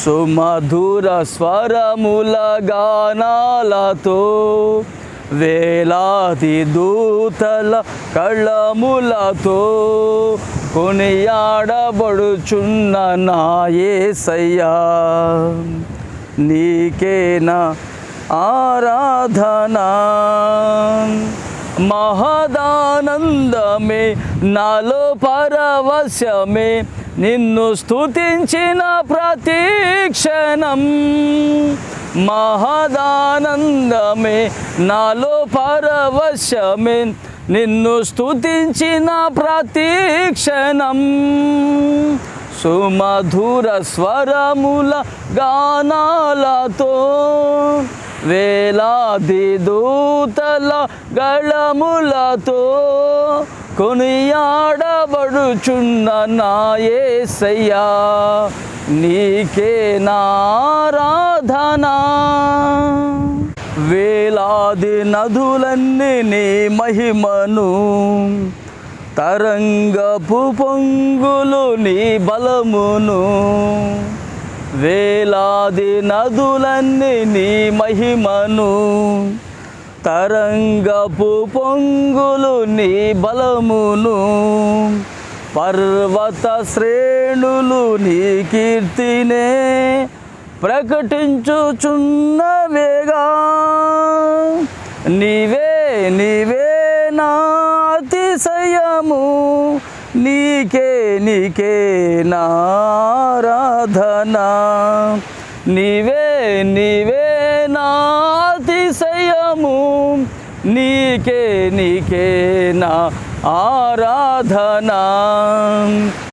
సుమధుర స్వరముల గానాలతో వేలాది దూతల కళములతో కొనియాడబడుచున్న నా యేసయ్యా, నీకేనా ఆరాధనా. మహదానందమే నాలో పరవశమే, నిన్ను స్తుతించిన ప్రతి క్షణం. మహదానందమే నాలో పరవశమే, నిన్ను స్తుతించిన ప్రతి క్షణం. సుమధుర స్వరముల గానాలతో వేలాది దూతల గళములతో కొనియాడబడుచున్న నా యేసయ్యా, నీకే నా ఆరాధనా. వేలాది నదులన్నీ నీ మహిమను, తరంగపు పొంగులు నీ బలమును. వేలాది నదులన్నీ నీ మహిమను, తరంగపు పొంగులు నీ బలమును. పర్వత శ్రేణులు నీ కీర్తినే ప్రకటించుచున్నవేగా. నీవే నీవే నా అతిశయము, నీకే నీకే నా ఆరాధనా. నీవే నీవే నా అతిశయము, నీకే నీకే నా ఆరాధనా.